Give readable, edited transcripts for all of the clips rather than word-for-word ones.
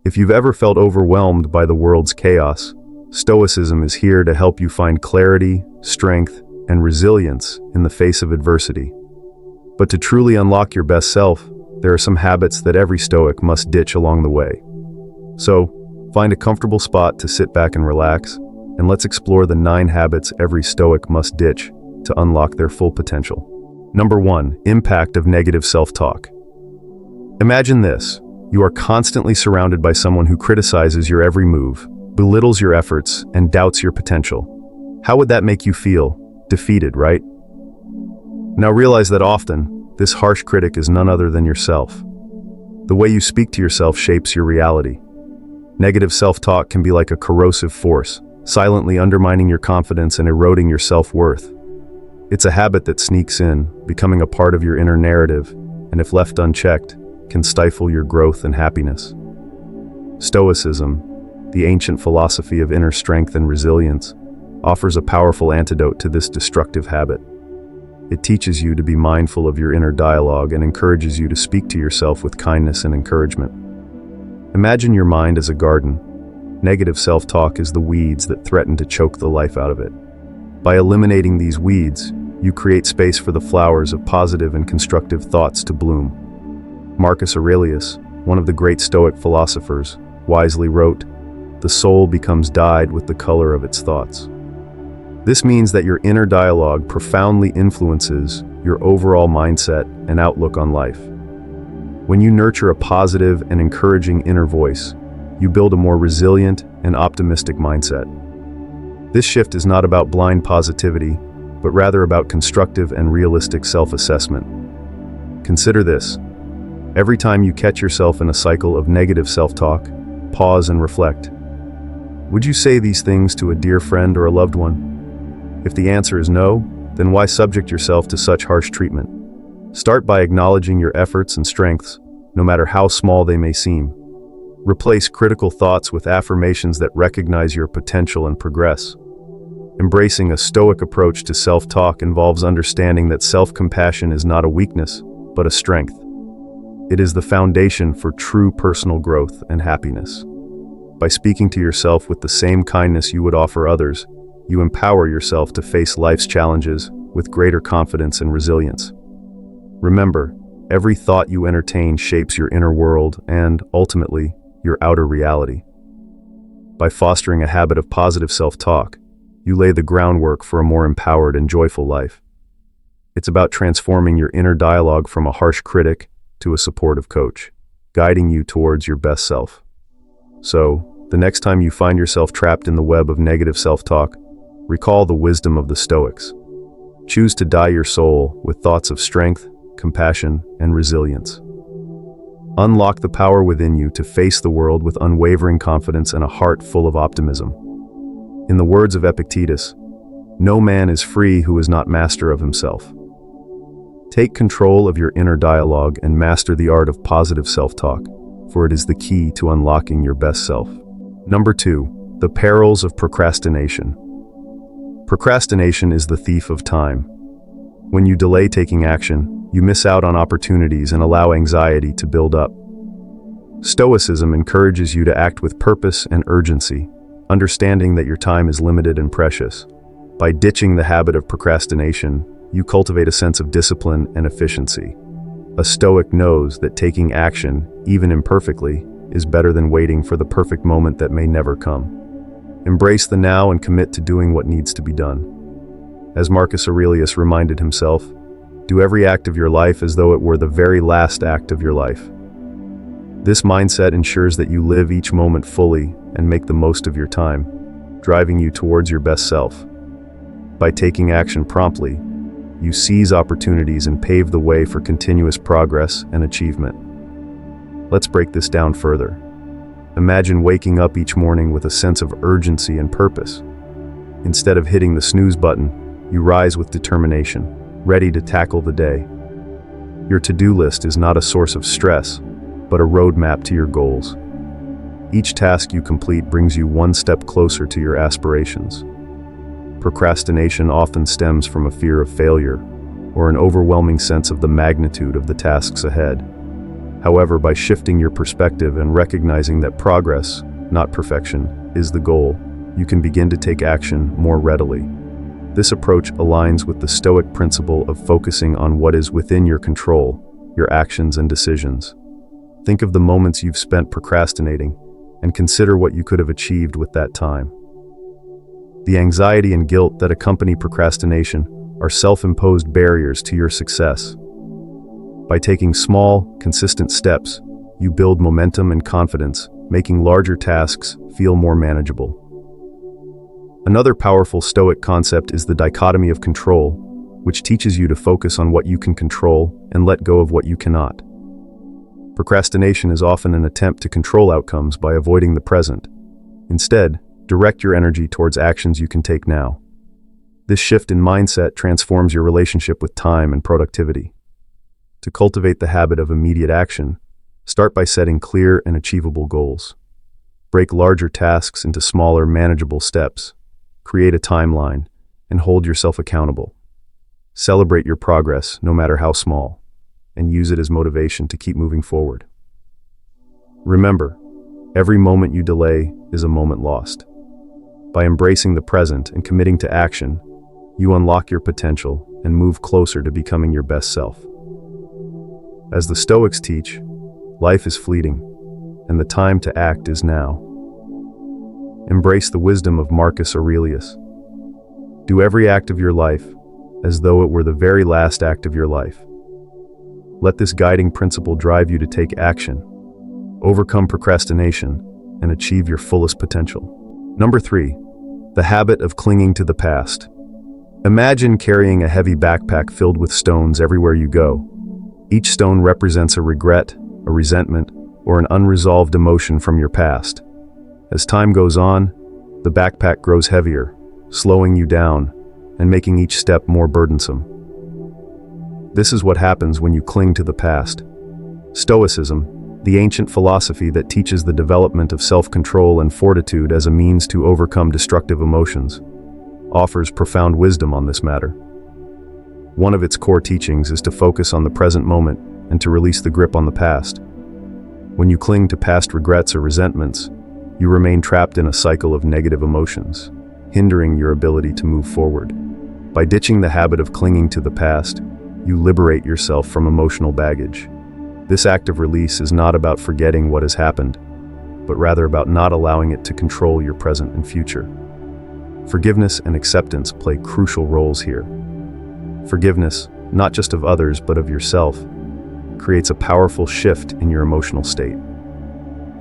If you've ever felt overwhelmed by the world's chaos, Stoicism is here to help you find clarity, strength, and resilience in the face of adversity. But to truly unlock your best self, there are some habits that every Stoic must ditch along the way. So, find a comfortable spot to sit back and relax, and let's explore the 9 habits every Stoic must ditch to unlock their full potential. Number 1, impact of negative self-talk. Imagine this. You are constantly surrounded by someone who criticizes your every move, belittles your efforts, and doubts your potential. How would that make you feel? Defeated, right? Now realize that often, this harsh critic is none other than yourself. The way you speak to yourself shapes your reality. Negative self-talk can be like a corrosive force, silently undermining your confidence and eroding your self-worth. It's a habit that sneaks in, becoming a part of your inner narrative, and if left unchecked, can stifle your growth and happiness. Stoicism, the ancient philosophy of inner strength and resilience, offers a powerful antidote to this destructive habit. It teaches you to be mindful of your inner dialogue and encourages you to speak to yourself with kindness and encouragement. Imagine your mind as a garden. Negative self-talk is the weeds that threaten to choke the life out of it. By eliminating these weeds, you create space for the flowers of positive and constructive thoughts to bloom. Marcus Aurelius, one of the great Stoic philosophers, wisely wrote, "The soul becomes dyed with the color of its thoughts." This means that your inner dialogue profoundly influences your overall mindset and outlook on life. When you nurture a positive and encouraging inner voice, you build a more resilient and optimistic mindset. This shift is not about blind positivity, but rather about constructive and realistic self-assessment. Consider this. Every time you catch yourself in a cycle of negative self-talk, pause and reflect. Would you say these things to a dear friend or a loved one? If the answer is no, then why subject yourself to such harsh treatment? Start by acknowledging your efforts and strengths, no matter how small they may seem. Replace critical thoughts with affirmations that recognize your potential and progress. Embracing a Stoic approach to self-talk involves understanding that self-compassion is not a weakness, but a strength. It is the foundation for true personal growth and happiness. By speaking to yourself with the same kindness you would offer others, you empower yourself to face life's challenges with greater confidence and resilience. Remember, every thought you entertain shapes your inner world and, ultimately, your outer reality. By fostering a habit of positive self-talk, you lay the groundwork for a more empowered and joyful life. It's about transforming your inner dialogue from a harsh critic to a supportive coach, guiding you towards your best self. So, the next time you find yourself trapped in the web of negative self-talk, recall the wisdom of the Stoics. Choose to dye your soul with thoughts of strength, compassion, and resilience. Unlock the power within you to face the world with unwavering confidence and a heart full of optimism. In the words of Epictetus, "No man is free who is not master of himself." Take control of your inner dialogue and master the art of positive self-talk, for it is the key to unlocking your best self. Number 2, the perils of procrastination. Procrastination is the thief of time. When you delay taking action, you miss out on opportunities and allow anxiety to build up. Stoicism encourages you to act with purpose and urgency, understanding that your time is limited and precious. By ditching the habit of procrastination, you cultivate a sense of discipline and efficiency. A Stoic knows that taking action, even imperfectly, is better than waiting for the perfect moment that may never come. Embrace the now and commit to doing what needs to be done. As Marcus Aurelius reminded himself, do every act of your life as though it were the very last act of your life. This mindset ensures that you live each moment fully and make the most of your time, driving you towards your best self. By taking action promptly, you seize opportunities and pave the way for continuous progress and achievement. Let's break this down further. Imagine waking up each morning with a sense of urgency and purpose. Instead of hitting the snooze button, you rise with determination, ready to tackle the day. Your to-do list is not a source of stress, but a roadmap to your goals. Each task you complete brings you one step closer to your aspirations. Procrastination often stems from a fear of failure or an overwhelming sense of the magnitude of the tasks ahead. However, by shifting your perspective and recognizing that progress, not perfection, is the goal, you can begin to take action more readily. This approach aligns with the Stoic principle of focusing on what is within your control, your actions and decisions. Think of the moments you've spent procrastinating and consider what you could have achieved with that time. The anxiety and guilt that accompany procrastination are self-imposed barriers to your success. By taking small, consistent steps, you build momentum and confidence, making larger tasks feel more manageable. Another powerful Stoic concept is the dichotomy of control, which teaches you to focus on what you can control and let go of what you cannot. Procrastination is often an attempt to control outcomes by avoiding the present. Instead, direct your energy towards actions you can take now. This shift in mindset transforms your relationship with time and productivity. To cultivate the habit of immediate action, start by setting clear and achievable goals. Break larger tasks into smaller, manageable steps. Create a timeline, and hold yourself accountable. Celebrate your progress, no matter how small, and use it as motivation to keep moving forward. Remember, every moment you delay is a moment lost. By embracing the present and committing to action, you unlock your potential and move closer to becoming your best self. As the Stoics teach, life is fleeting, and the time to act is now. Embrace the wisdom of Marcus Aurelius. Do every act of your life as though it were the very last act of your life. Let this guiding principle drive you to take action, overcome procrastination, and achieve your fullest potential. Number 3, the habit of clinging to the past. Imagine carrying a heavy backpack filled with stones everywhere you go. Each stone represents a regret, a resentment, or an unresolved emotion from your past. As time goes on, the backpack grows heavier, slowing you down and making each step more burdensome. This is what happens when you cling to the past. Stoicism, the ancient philosophy that teaches the development of self-control and fortitude as a means to overcome destructive emotions, offers profound wisdom on this matter. One of its core teachings is to focus on the present moment and to release the grip on the past. When you cling to past regrets or resentments, you remain trapped in a cycle of negative emotions, hindering your ability to move forward. By ditching the habit of clinging to the past, you liberate yourself from emotional baggage. This act of release is not about forgetting what has happened, but rather about not allowing it to control your present and future. Forgiveness and acceptance play crucial roles here. Forgiveness, not just of others but of yourself, creates a powerful shift in your emotional state.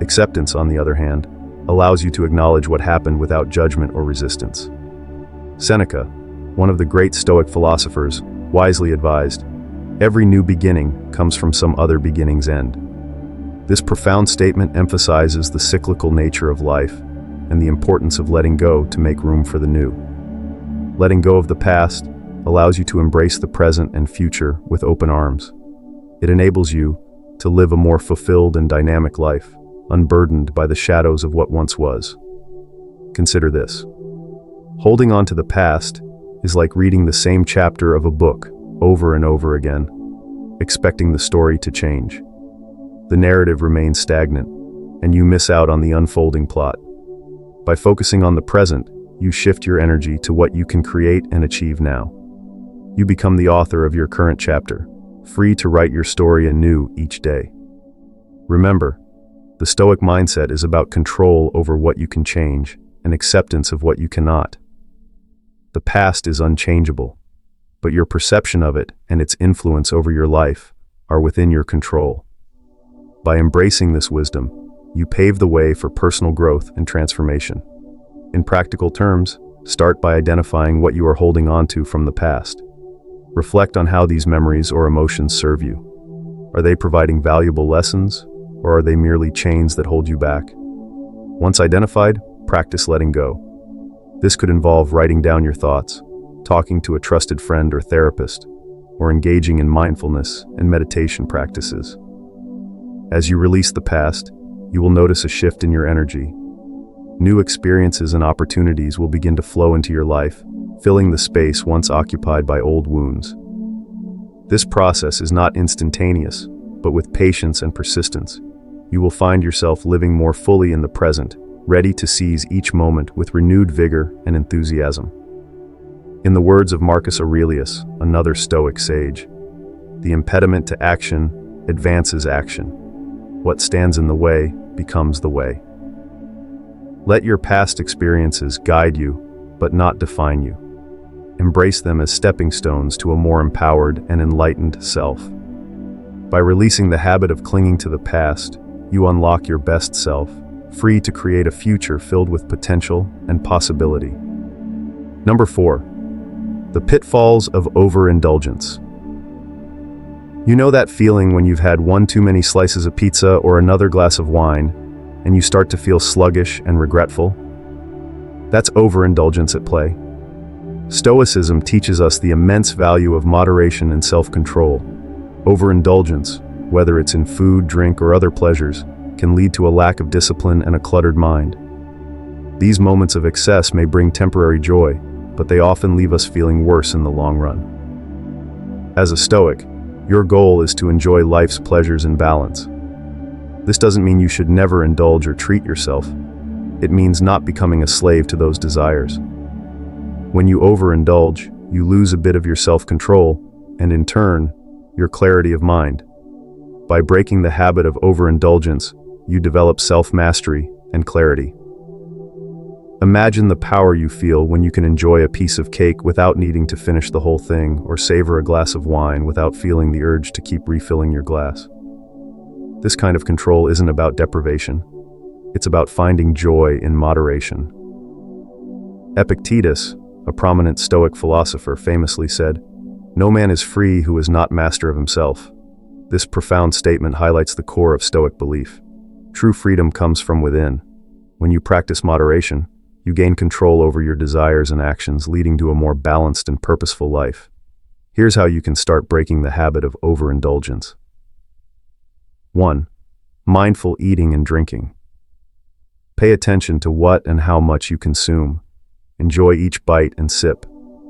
Acceptance, on the other hand, allows you to acknowledge what happened without judgment or resistance. Seneca, one of the great Stoic philosophers, wisely advised, "Every new beginning comes from some other beginning's end." This profound statement emphasizes the cyclical nature of life and the importance of letting go to make room for the new. Letting go of the past allows you to embrace the present and future with open arms. It enables you to live a more fulfilled and dynamic life, unburdened by the shadows of what once was. Consider this. Holding on to the past is like reading the same chapter of a book over and over again, expecting the story to change. The narrative remains stagnant, and you miss out on the unfolding plot. By focusing on the present, you shift your energy to what you can create and achieve now. You become the author of your current chapter, free to write your story anew each day. Remember, the Stoic mindset is about control over what you can change and acceptance of what you cannot. The past is unchangeable, but your perception of it and its influence over your life are within your control. By embracing this wisdom, you pave the way for personal growth and transformation. In practical terms, start by identifying what you are holding on to from the past. Reflect on how these memories or emotions serve you. Are they providing valuable lessons, or are they merely chains that hold you back? Once identified, practice letting go. This could involve writing down your thoughts, talking to a trusted friend or therapist, or engaging in mindfulness and meditation practices. As you release the past, you will notice a shift in your energy. New experiences and opportunities will begin to flow into your life, filling the space once occupied by old wounds. This process is not instantaneous, but with patience and persistence, you will find yourself living more fully in the present, ready to seize each moment with renewed vigor and enthusiasm. In the words of Marcus Aurelius, another Stoic sage, the impediment to action advances action. What stands in the way becomes the way. Let your past experiences guide you, but not define you. Embrace them as stepping stones to a more empowered and enlightened self. By releasing the habit of clinging to the past, you unlock your best self, free to create a future filled with potential and possibility. Number 4. The pitfalls of overindulgence. You know that feeling when you've had one too many slices of pizza or another glass of wine, and you start to feel sluggish and regretful? That's overindulgence at play. Stoicism teaches us the immense value of moderation and self-control. Overindulgence, whether it's in food, drink, or other pleasures, can lead to a lack of discipline and a cluttered mind. These moments of excess may bring temporary joy, but they often leave us feeling worse in the long run. As a Stoic, your goal is to enjoy life's pleasures in balance. This doesn't mean you should never indulge or treat yourself. It means not becoming a slave to those desires. When you overindulge, you lose a bit of your self-control, and in turn, your clarity of mind. By breaking the habit of overindulgence, you develop self-mastery and clarity. Imagine the power you feel when you can enjoy a piece of cake without needing to finish the whole thing, or savor a glass of wine without feeling the urge to keep refilling your glass. This kind of control isn't about deprivation. It's about finding joy in moderation. Epictetus, a prominent Stoic philosopher, famously said, "No man is free who is not master of himself." This profound statement highlights the core of Stoic belief. True freedom comes from within. When you practice moderation, you gain control over your desires and actions, leading to a more balanced and purposeful life. Here's how you can start breaking the habit of overindulgence. 1. Mindful eating and drinking. Pay attention to what and how much you consume. Enjoy each bite and sip,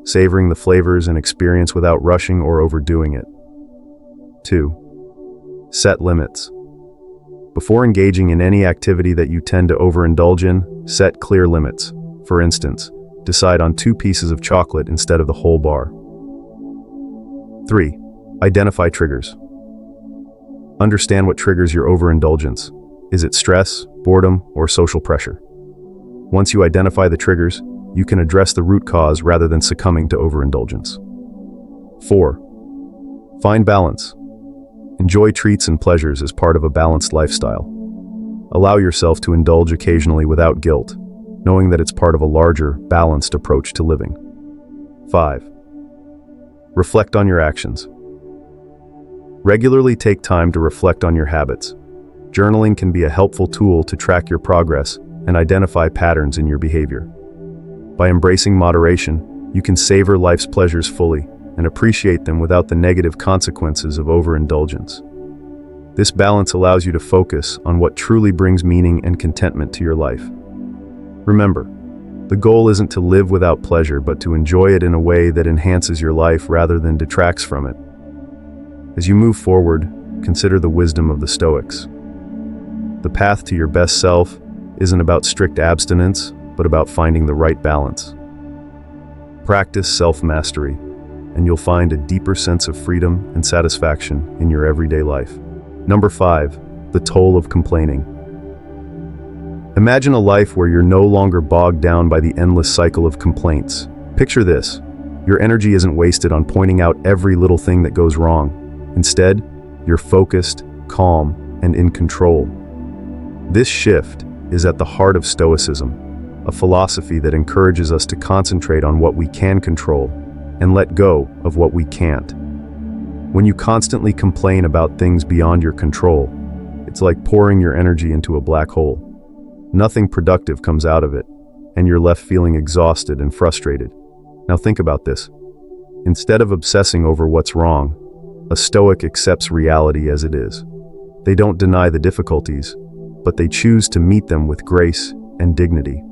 savoring the flavors and experience without rushing or overdoing it. 2. Set limits. Before engaging in any activity that you tend to overindulge in, set clear limits. For instance, decide on 2 pieces of chocolate instead of the whole bar. 3. Identify triggers. Understand what triggers your overindulgence. Is it stress, boredom, or social pressure? Once you identify the triggers, you can address the root cause rather than succumbing to overindulgence. 4. Find balance. Enjoy treats and pleasures as part of a balanced lifestyle. Allow yourself to indulge occasionally without guilt, knowing that it's part of a larger, balanced approach to living. 5. Reflect on your actions. Regularly take time to reflect on your habits. Journaling can be a helpful tool to track your progress and identify patterns in your behavior. By embracing moderation, you can savor life's pleasures fully and appreciate them without the negative consequences of overindulgence. This balance allows you to focus on what truly brings meaning and contentment to your life. Remember, the goal isn't to live without pleasure, but to enjoy it in a way that enhances your life rather than detracts from it. As you move forward, consider the wisdom of the Stoics. The path to your best self isn't about strict abstinence, but about finding the right balance. Practice self-mastery, and you'll find a deeper sense of freedom and satisfaction in your everyday life. Number 5, the toll of complaining. Imagine a life where you're no longer bogged down by the endless cycle of complaints. Picture this: your energy isn't wasted on pointing out every little thing that goes wrong. Instead, you're focused, calm, and in control. This shift is at the heart of Stoicism, a philosophy that encourages us to concentrate on what we can control and let go of what we can't. When you constantly complain about things beyond your control, it's like pouring your energy into a black hole. Nothing productive comes out of it, and you're left feeling exhausted and frustrated. Now think about this. Instead of obsessing over what's wrong, a Stoic accepts reality as it is. They don't deny the difficulties, but they choose to meet them with grace and dignity.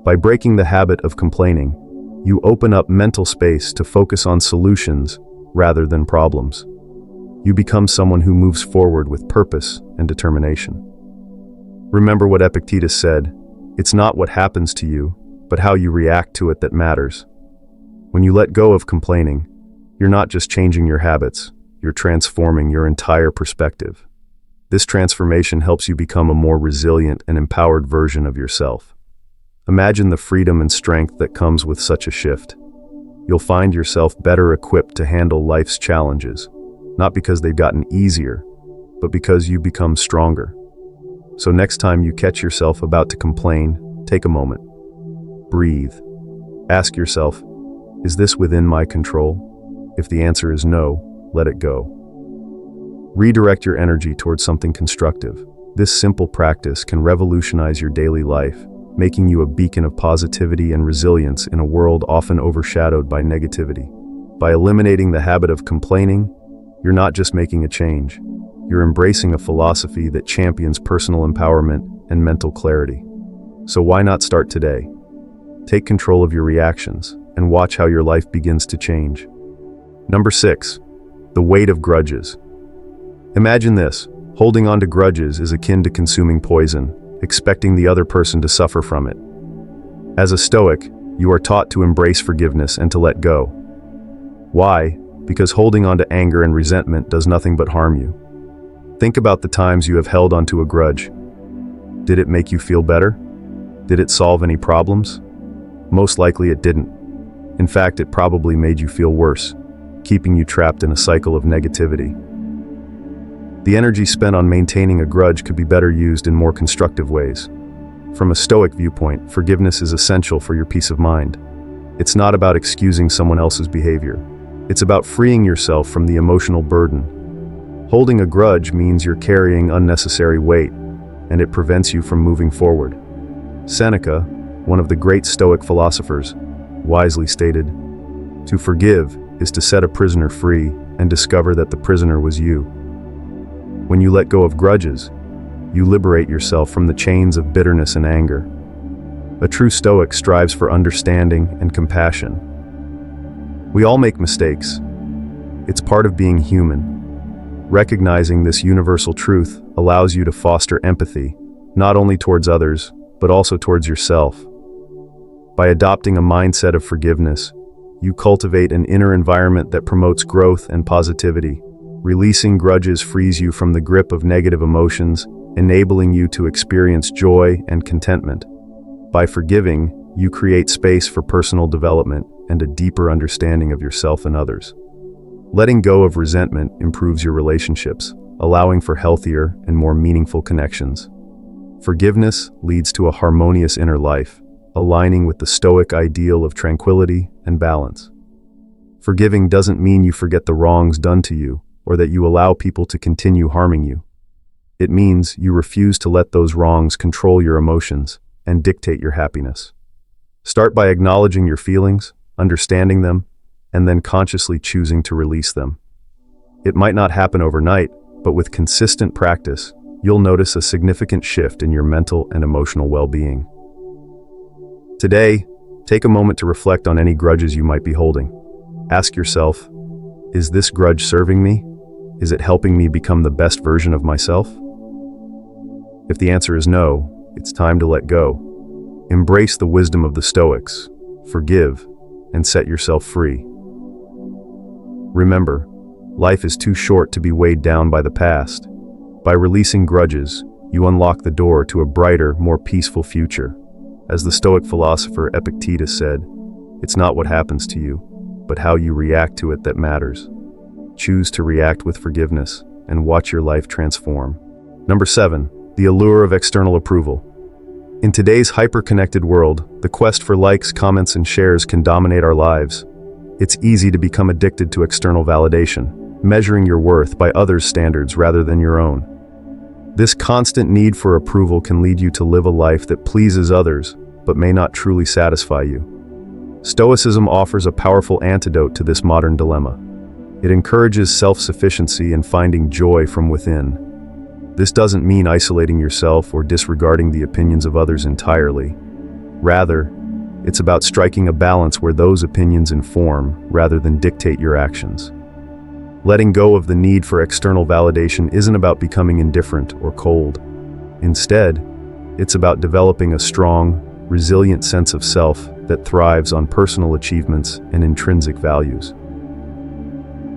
By breaking the habit of complaining, you open up mental space to focus on solutions rather than problems. You become someone who moves forward with purpose and determination. Remember what Epictetus said, "It's not what happens to you, but how you react to it that matters." When you let go of complaining, you're not just changing your habits, you're transforming your entire perspective. This transformation helps you become a more resilient and empowered version of yourself. Imagine the freedom and strength that comes with such a shift. You'll find yourself better equipped to handle life's challenges, not because they've gotten easier, but because you become stronger. So next time you catch yourself about to complain, take a moment. Breathe. Ask yourself, is this within my control? If the answer is no, let it go. Redirect your energy towards something constructive. This simple practice can revolutionize your daily life, making you a beacon of positivity and resilience in a world often overshadowed by negativity. By eliminating the habit of complaining, you're not just making a change, you're embracing a philosophy that champions personal empowerment and mental clarity. So why not start today? Take control of your reactions and watch how your life begins to change. Number 6, the weight of grudges. Imagine this, holding on to grudges is akin to consuming poison, expecting the other person to suffer from it. As a Stoic, you are taught to embrace forgiveness and to let go. Why? Because holding on to anger and resentment does nothing but harm you. Think about the times you have held onto a grudge. Did it make you feel better? Did it solve any problems? Most likely it didn't. In fact, it probably made you feel worse, keeping you trapped in a cycle of negativity. The energy spent on maintaining a grudge could be better used in more constructive ways. From a Stoic viewpoint, forgiveness is essential for your peace of mind. It's not about excusing someone else's behavior. It's about freeing yourself from the emotional burden. Holding a grudge means you're carrying unnecessary weight, and it prevents you from moving forward. Seneca, one of the great Stoic philosophers, wisely stated, "To forgive is to set a prisoner free and discover that the prisoner was you." When you let go of grudges, you liberate yourself from the chains of bitterness and anger. A true Stoic strives for understanding and compassion. We all make mistakes. It's part of being human. Recognizing this universal truth allows you to foster empathy, not only towards others, but also towards yourself. By adopting a mindset of forgiveness, you cultivate an inner environment that promotes growth and positivity. Releasing grudges frees you from the grip of negative emotions, enabling you to experience joy and contentment. By forgiving, you create space for personal development and a deeper understanding of yourself and others. Letting go of resentment improves your relationships, allowing for healthier and more meaningful connections. Forgiveness leads to a harmonious inner life, aligning with the Stoic ideal of tranquility and balance. Forgiving doesn't mean you forget the wrongs done to you, or that you allow people to continue harming you. It means you refuse to let those wrongs control your emotions and dictate your happiness. Start by acknowledging your feelings, understanding them, and then consciously choosing to release them. It might not happen overnight, but with consistent practice, you'll notice a significant shift in your mental and emotional well-being. Today, take a moment to reflect on any grudges you might be holding. Ask yourself, is this grudge serving me? Is it helping me become the best version of myself? If the answer is no, it's time to let go. Embrace the wisdom of the Stoics, forgive, and set yourself free. Remember, life is too short to be weighed down by the past. By releasing grudges, you unlock the door to a brighter, more peaceful future. As the Stoic philosopher Epictetus said, "It's not what happens to you, but how you react to it that matters." Choose to react with forgiveness and watch your life transform. Number 7, the allure of external approval. In today's hyper-connected world, the quest for likes, comments, and shares can dominate our lives. It's easy to become addicted to external validation, measuring your worth by others' standards rather than your own. This constant need for approval can lead you to live a life that pleases others, but may not truly satisfy you. Stoicism offers a powerful antidote to this modern dilemma. It encourages self-sufficiency and finding joy from within. This doesn't mean isolating yourself or disregarding the opinions of others entirely. Rather, it's about striking a balance where those opinions inform rather than dictate your actions. Letting go of the need for external validation isn't about becoming indifferent or cold. Instead, it's about developing a strong, resilient sense of self that thrives on personal achievements and intrinsic values.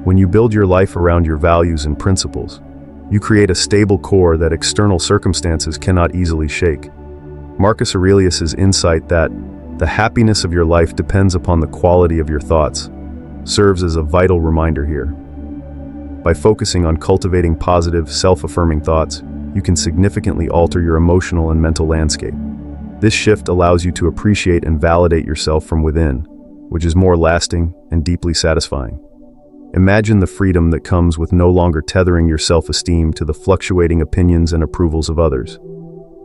When you build your life around your values and principles, you create a stable core that external circumstances cannot easily shake. Marcus Aurelius's insight that the happiness of your life depends upon the quality of your thoughts serves as a vital reminder here. By focusing on cultivating positive, self-affirming thoughts, you can significantly alter your emotional and mental landscape. This shift allows you to appreciate and validate yourself from within, which is more lasting and deeply satisfying. Imagine the freedom that comes with no longer tethering your self-esteem to the fluctuating opinions and approvals of others.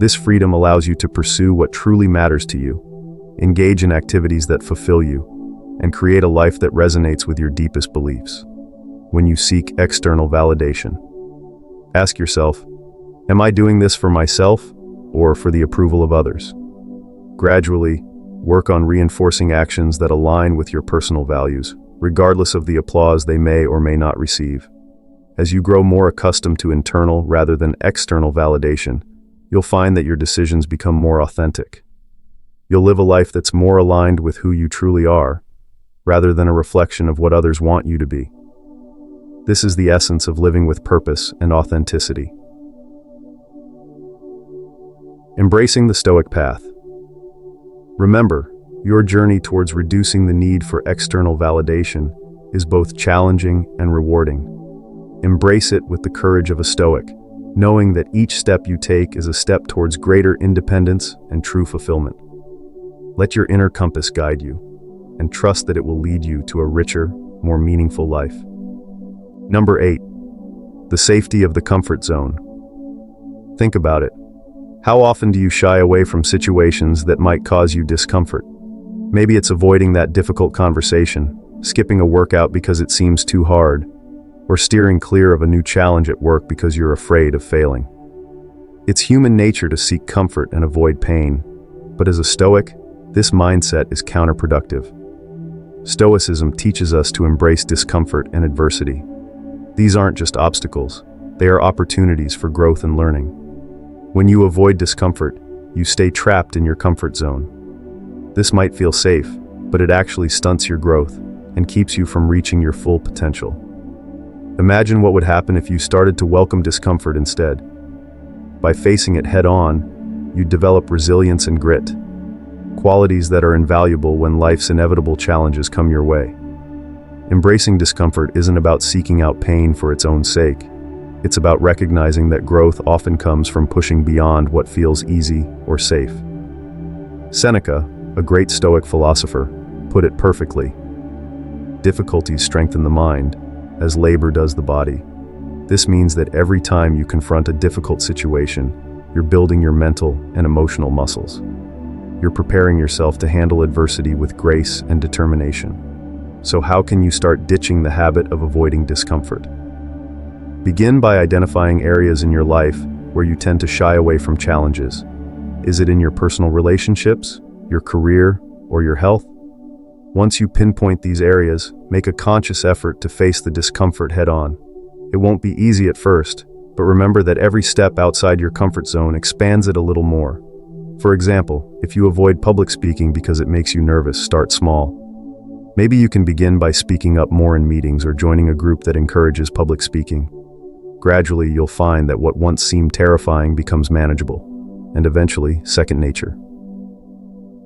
This freedom allows you to pursue what truly matters to you, engage in activities that fulfill you, and create a life that resonates with your deepest beliefs. When you seek external validation, ask yourself, am I doing this for myself or for the approval of others? Gradually, work on reinforcing actions that align with your personal values, regardless of the applause they may or may not receive. As you grow more accustomed to internal rather than external validation, you'll find that your decisions become more authentic. You'll live a life that's more aligned with who you truly are, rather than a reflection of what others want you to be. This is the essence of living with purpose and authenticity. Embracing the Stoic path. Remember, your journey towards reducing the need for external validation is both challenging and rewarding. Embrace it with the courage of a Stoic, knowing that each step you take is a step towards greater independence and true fulfillment. Let your inner compass guide you, and trust that it will lead you to a richer, more meaningful life. Number 8. The safety of the comfort zone. Think about it. How often do you shy away from situations that might cause you discomfort? Maybe it's avoiding that difficult conversation, skipping a workout because it seems too hard, or steering clear of a new challenge at work because you're afraid of failing. It's human nature to seek comfort and avoid pain, but as a Stoic, this mindset is counterproductive. Stoicism teaches us to embrace discomfort and adversity. These aren't just obstacles, they are opportunities for growth and learning. When you avoid discomfort, you stay trapped in your comfort zone. This might feel safe, but it actually stunts your growth and keeps you from reaching your full potential. Imagine what would happen if you started to welcome discomfort instead. By facing it head-on, you develop resilience and grit, qualities that are invaluable when life's inevitable challenges come your way. Embracing discomfort isn't about seeking out pain for its own sake. It's about recognizing that growth often comes from pushing beyond what feels easy or safe. Seneca, a great Stoic philosopher, put it perfectly. Difficulties strengthen the mind, as labor does the body. This means that every time you confront a difficult situation, you're building your mental and emotional muscles. You're preparing yourself to handle adversity with grace and determination. So how can you start ditching the habit of avoiding discomfort? Begin by identifying areas in your life where you tend to shy away from challenges. Is it in your personal relationships, your career, or your health? Once you pinpoint these areas, make a conscious effort to face the discomfort head-on. It won't be easy at first, but remember that every step outside your comfort zone expands it a little more. For example, if you avoid public speaking because it makes you nervous, start small. Maybe you can begin by speaking up more in meetings or joining a group that encourages public speaking. Gradually, you'll find that what once seemed terrifying becomes manageable, and eventually, second nature.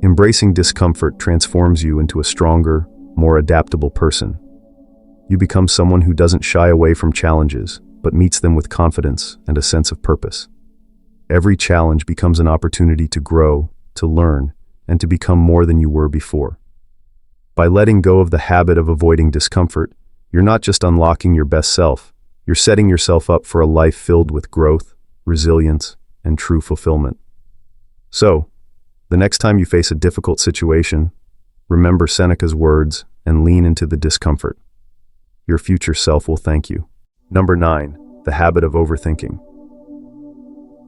Embracing discomfort transforms you into a stronger, more adaptable person. You become someone who doesn't shy away from challenges, but meets them with confidence and a sense of purpose. Every challenge becomes an opportunity to grow, to learn, and to become more than you were before. By letting go of the habit of avoiding discomfort, you're not just unlocking your best self, you're setting yourself up for a life filled with growth, resilience, and true fulfillment. So, the next time you face a difficult situation, remember Seneca's words and lean into the discomfort. Your future self will thank you. Number 9, the habit of overthinking.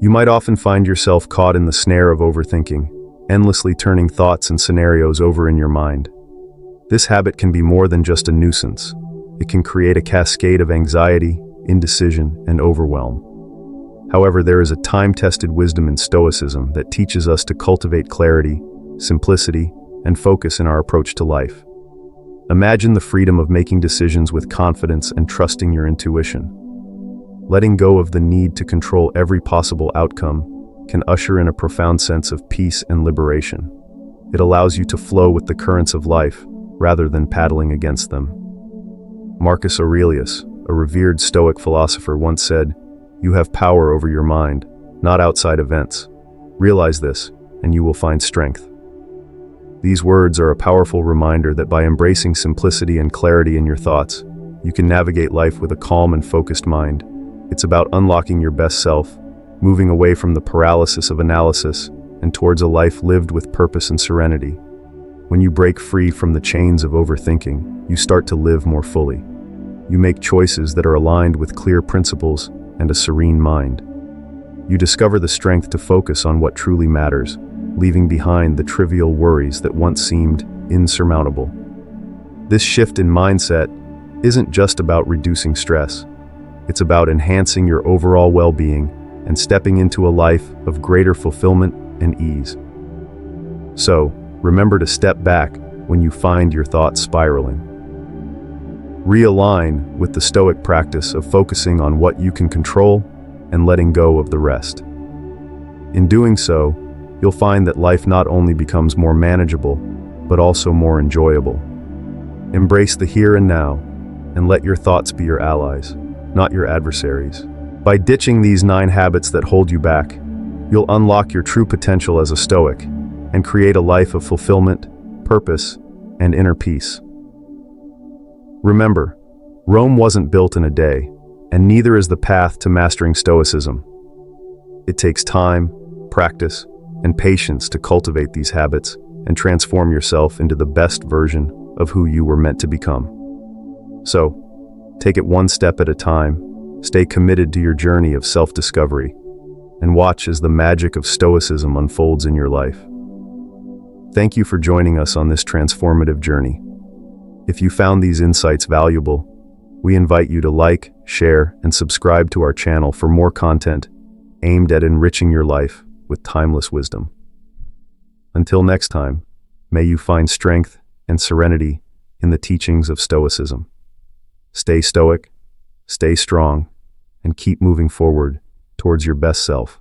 You might often find yourself caught in the snare of overthinking, endlessly turning thoughts and scenarios over in your mind. This habit can be more than just a nuisance. It can create a cascade of anxiety, indecision, and overwhelm. However, there is a time-tested wisdom in Stoicism that teaches us to cultivate clarity, simplicity, and focus in our approach to life. Imagine the freedom of making decisions with confidence and trusting your intuition. Letting go of the need to control every possible outcome can usher in a profound sense of peace and liberation. It allows you to flow with the currents of life rather than paddling against them. Marcus Aurelius, a revered Stoic philosopher, once said, "You have power over your mind, not outside events. Realize this, and you will find strength." These words are a powerful reminder that by embracing simplicity and clarity in your thoughts, you can navigate life with a calm and focused mind. It's about unlocking your best self, moving away from the paralysis of analysis, and towards a life lived with purpose and serenity. When you break free from the chains of overthinking, you start to live more fully. You make choices that are aligned with clear principles and a serene mind. You discover the strength to focus on what truly matters, leaving behind the trivial worries that once seemed insurmountable. This shift in mindset isn't just about reducing stress. It's about enhancing your overall well-being and stepping into a life of greater fulfillment and ease. So, remember to step back when you find your thoughts spiraling. Realign with the Stoic practice of focusing on what you can control and letting go of the rest. In doing so, you'll find that life not only becomes more manageable, but also more enjoyable. Embrace the here and now, and let your thoughts be your allies, not your adversaries. By ditching these 9 habits that hold you back, you'll unlock your true potential as a Stoic and create a life of fulfillment, purpose, and inner peace. Remember, Rome wasn't built in a day, and neither is the path to mastering Stoicism. It takes time, practice, and patience to cultivate these habits and transform yourself into the best version of who you were meant to become. So, take it one step at a time, stay committed to your journey of self-discovery, and watch as the magic of Stoicism unfolds in your life. Thank you for joining us on this transformative journey. If you found these insights valuable, we invite you to like, share, and subscribe to our channel for more content aimed at enriching your life with timeless wisdom. Until next time, may you find strength and serenity in the teachings of Stoicism. Stay stoic, stay strong, and keep moving forward towards your best self.